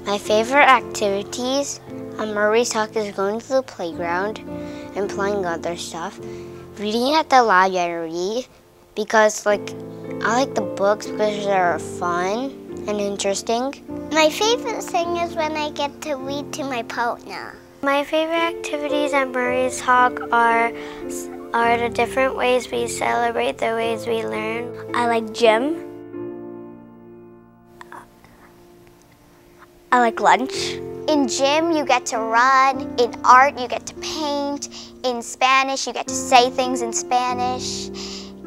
My favorite activities on Murray's Hawk is going to the playground and playing other stuff. Reading at the library because I like the books because they're fun and interesting. My favorite thing is when I get to read to my partner. My favorite activities at Murray's Hawk are the different ways we celebrate, the ways we learn. I like gym. I like lunch. In gym, you get to run. In art, you get to paint. In Spanish, you get to say things in Spanish.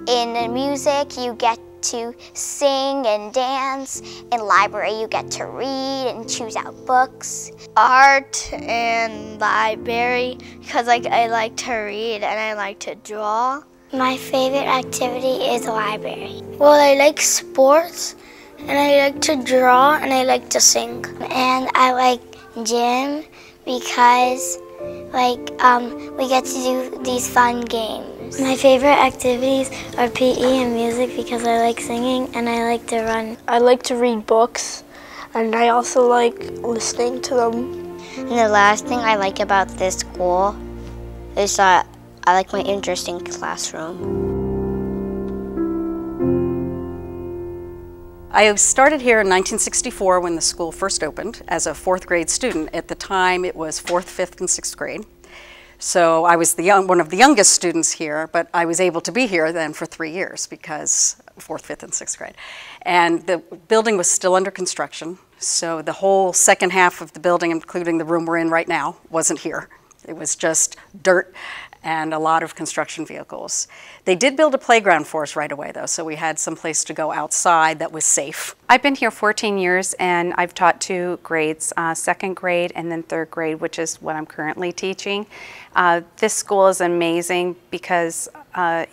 In music, you get to sing and dance. In library, you get to read and choose out books. Art and library, because I like to read and I like to draw. My favorite activity is library. Well, I like sports, and I like to draw, and I like to sing. And I like gym because we get to do these fun games. My favorite activities are PE and music because I like singing and I like to run. I like to read books, and I also like listening to them. And the last thing I like about this school is that I like my interesting classroom. I started here in 1964 when the school first opened as a 4th grade student. At the time it was 4th, 5th, and 6th grade. So I was one of the youngest students here, but I was able to be here then for 3 years because 4th, 5th, and 6th grade. And the building was still under construction, so the whole second half of the building, including the room we're in right now, wasn't here. It was just dirt and a lot of construction vehicles. They did build a playground for us right away though, so we had some place to go outside that was safe. I've been here 14 years and I've taught 2 grades, 2nd grade and then 3rd grade, which is what I'm currently teaching. This school is amazing because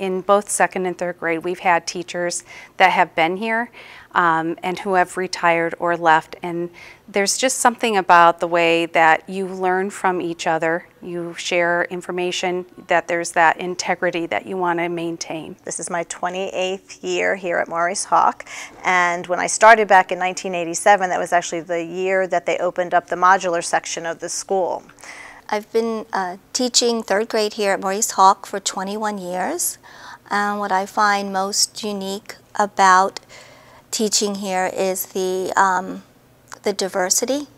in both 2nd and 3rd grade we've had teachers that have been here and who have retired or left, and there's just something about the way that you learn from each other, you share information, that there's that integrity that you want to maintain. This is my 28th year here at Murray's Hawk, and when I started back in 1987, that was actually the year that they opened up the modular section of the school. I've been teaching 3rd grade here at Murray's Hawk for 21 years, and what I find most unique about teaching here is the diversity,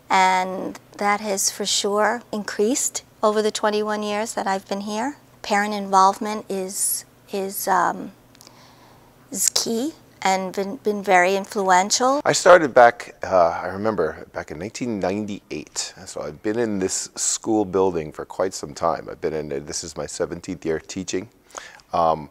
and that has for sure increased over the 21 years that I've been here. Parent involvement is key and been very influential. I started back, I remember, back in 1998. So I've been in this school building for quite some time. I've been in, this is my 17th year teaching. I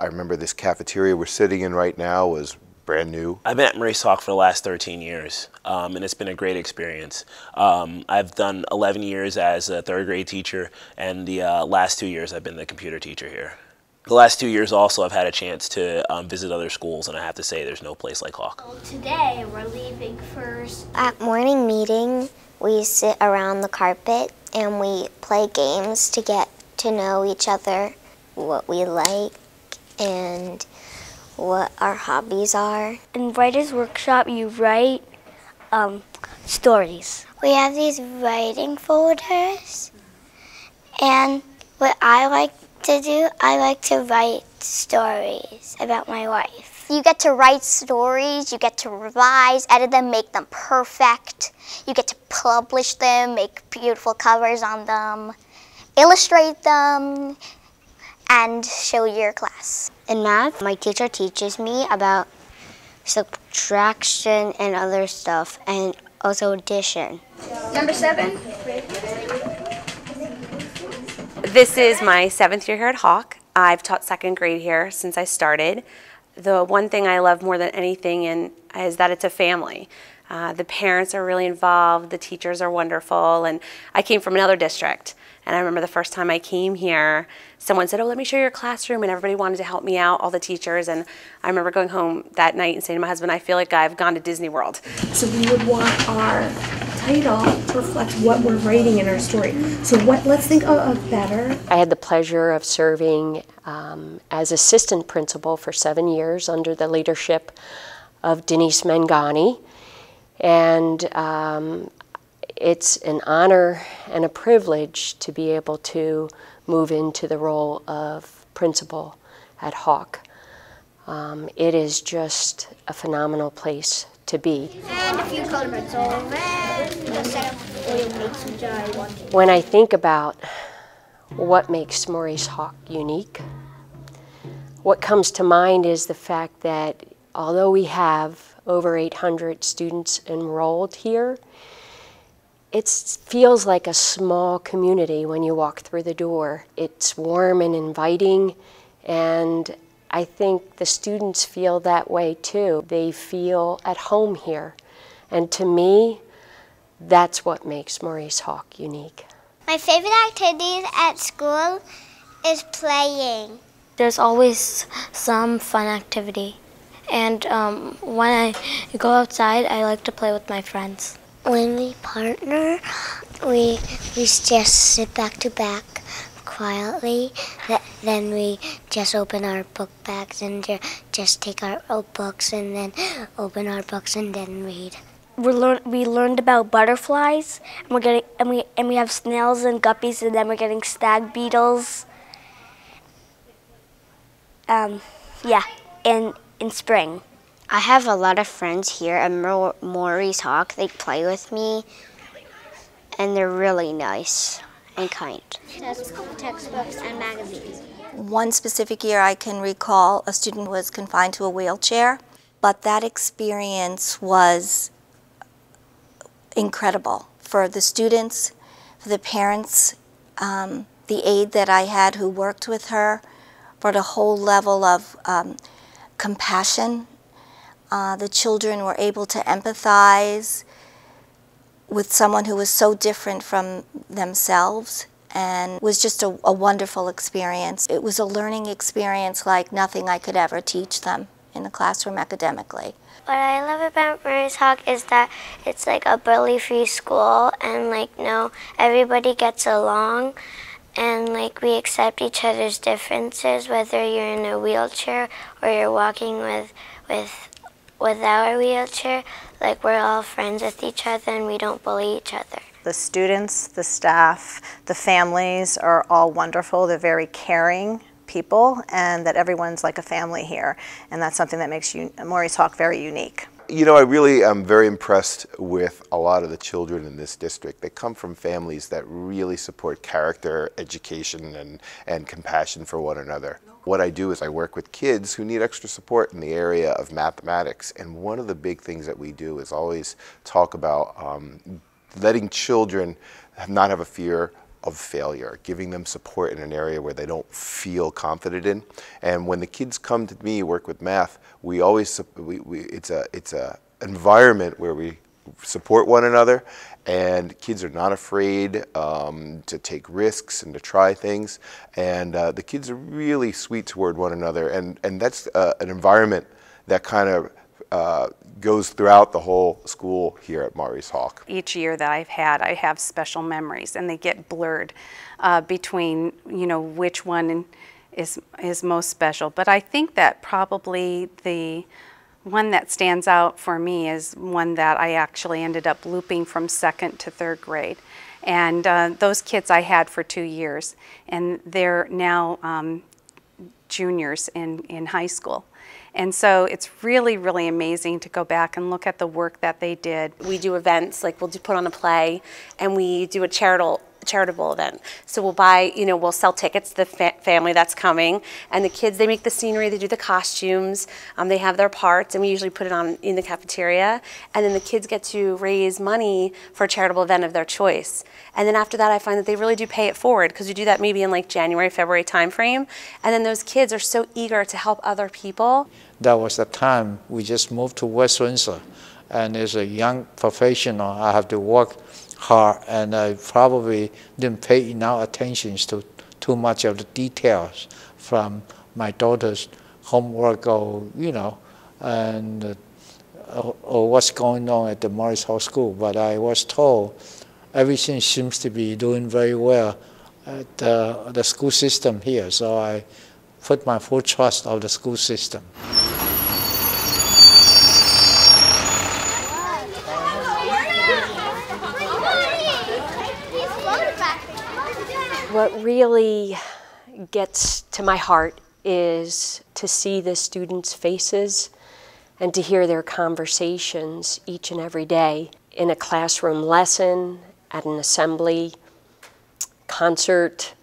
remember this cafeteria we're sitting in right now was brand new. I've been at Murray's Hawk for the last 13 years, and it's been a great experience. I've done 11 years as a 3rd grade teacher, and the last 2 years I've been the computer teacher here. The last 2 years also I've had a chance to visit other schools, and I have to say there's no place like Hawk. Today we're leaving first. At morning meeting, we sit around the carpet and we play games to get to know each other, what we like, and what our hobbies are. In Writer's Workshop, you write stories. We have these writing folders, and what I like to do, I like to write stories about my life. You get to write stories, you get to revise, edit them, make them perfect. You get to publish them, make beautiful covers on them, illustrate them, and show your class. In math, my teacher teaches me about subtraction and other stuff, and also addition. Number 7. This is my 7th year here at Hawk. I've taught 2nd grade here since I started. The one thing I love more than anything is that it's a family. The parents are really involved, the teachers are wonderful, and I came from another district. And I remember the first time I came here, someone said, "Oh, let me show you your classroom," and everybody wanted to help me out, all the teachers. And I remember going home that night and saying to my husband, I feel like I've gone to Disney World. So we would want our title to reflect what we're writing in our story. So let's think of better. I had the pleasure of serving as assistant principal for 7 years under the leadership of Denise Mangani. And it's an honor and a privilege to be able to move into the role of principal at Hawk. It is just a phenomenal place to be. And if you color it's over, When I think about what makes Maurice Hawk unique, what comes to mind is the fact that although we have over 800 students enrolled here, it feels like a small community when you walk through the door. It's warm and inviting, and I think the students feel that way too. They feel at home here, and to me, that's what makes Maurice Hawk unique. My favorite activities at school is playing. There's always some fun activity. And when I go outside, I like to play with my friends. When we partner, we just sit back to back quietly. Then we just open our book bags and just take our books and then open our books and then read. We learned about butterflies, and we have snails and guppies, and then we're getting stag beetles. In spring. I have a lot of friends here at Maurice Hawk. They play with me, and they're really nice and kind. Textbooks and magazines. One specific year I can recall a student was confined to a wheelchair, but that experience was incredible for the students, for the parents, the aide that I had who worked with her, for the whole level of compassion. The children were able to empathize with someone who was so different from themselves, and it was just a wonderful experience. It was a learning experience like nothing I could ever teach them in the classroom academically. What I love about Maurice Hawk is that it's like a bully-free school, and everybody gets along, and we accept each other's differences, whether you're in a wheelchair or you're walking without a wheelchair. We're all friends with each other, and we don't bully each other. The students, the staff, the families are all wonderful. They're very caring people, and that everyone's like a family here, and that's something that makes Maurice Hawk very unique. You know, I really am very impressed with a lot of the children in this district. They come from families that really support character, education, and compassion for one another. What I do is I work with kids who need extra support in the area of mathematics, and one of the big things that we do is always talk about letting children not have a fear of failure, giving them support in an area where they don't feel confident in. And when the kids come to me work with math, we always it's a environment where we support one another, and kids are not afraid to take risks and to try things, and the kids are really sweet toward one another, and that's an environment that kind of goes throughout the whole school here at Maurice Hawk. Each year that I've had, I have special memories, and they get blurred between, which one is most special. But I think that probably the one that stands out for me is one that I actually ended up looping from 2nd to 3rd grade. And those kids I had for 2 years, and they're now juniors in high school. And so it's really, really amazing to go back and look at the work that they did. We do events, we'll put on a play, and we do a charitable event. So we'll buy, we'll sell tickets to the family that's coming, and the kids, they make the scenery, they do the costumes, they have their parts, and we usually put it on in the cafeteria, and then the kids get to raise money for a charitable event of their choice. And then after that, I find that they really do pay it forward, because we do that maybe in January, February timeframe, and then those kids are so eager to help other people. That was the time we just moved to West Windsor, and as a young professional, I have to work hard, and I probably didn't pay enough attention to too much of the details from my daughter's homework or or what's going on at the Maurice Hawk School. But I was told everything seems to be doing very well at the school system here, so I put my full trust of the school system. What really gets to my heart is to see the students' faces and to hear their conversations each and every day in a classroom lesson, at an assembly, concert,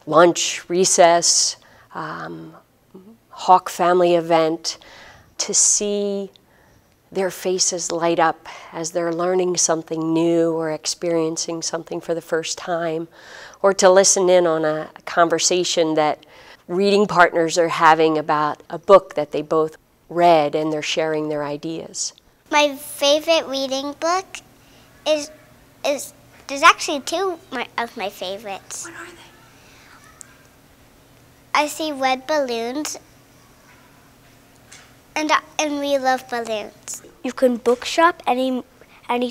lunch, recess, Hawk family event, to see their faces light up as they're learning something new or experiencing something for the first time, or to listen in on a conversation that reading partners are having about a book that they both read and they're sharing their ideas. My favorite reading book is there's actually two of my favorites. What are they? I see red balloons, and we love balloons. You can bookshop any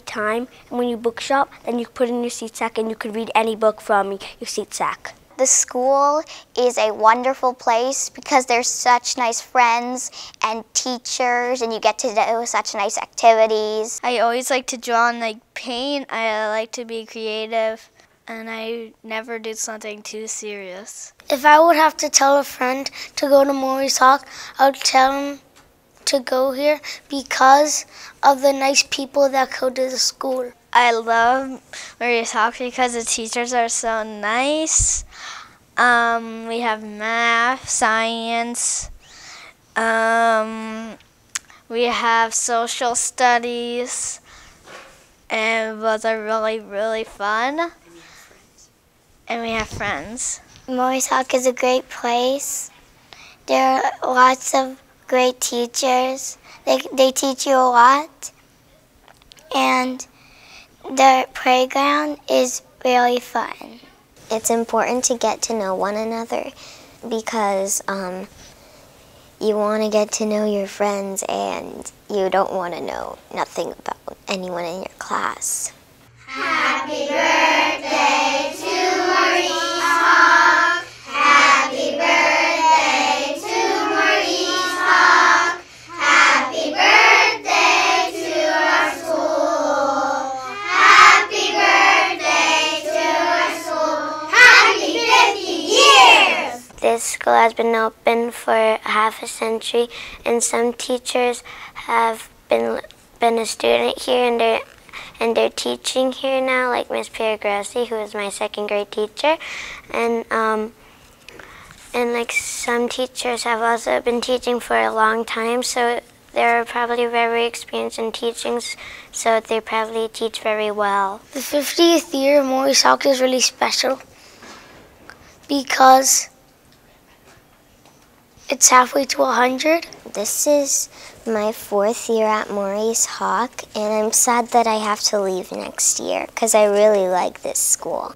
time, and when you bookshop, then you put in your seat sack and you can read any book from your seat sack. The school is a wonderful place because there's such nice friends and teachers, and you get to do such nice activities. I always like to draw and paint. I like to be creative, and I never do something too serious. If I would have to tell a friend to go to Maurice Hawk, I would tell him to go here because of the nice people that go to the school. I love Maurice Hawk because the teachers are so nice. We have math, science, we have social studies, and those are really, really fun. And we have friends. Maurice Hawk is a great place. There are lots of great teachers. They teach you a lot. And the playground is really fun. It's important to get to know one another because you want to get to know your friends and you don't want to know nothing about anyone in your class. Happy birthday to Maurice Hawk. Happy birthday to Maurice Hawk. Happy birthday to our school. Happy birthday to our school. Happy 50 years! This school has been open for half a century, and some teachers have been a student here, and they're teaching here now, like Miss Pierre-Grossi, who is my second grade teacher, and like some teachers have also been teaching for a long time, so they're probably very experienced in teaching, so they probably teach very well. The 50th year of Maurice Hawk is really special because it's halfway to 100. This is my 4th year at Maurice Hawk, and I'm sad that I have to leave next year because I really like this school.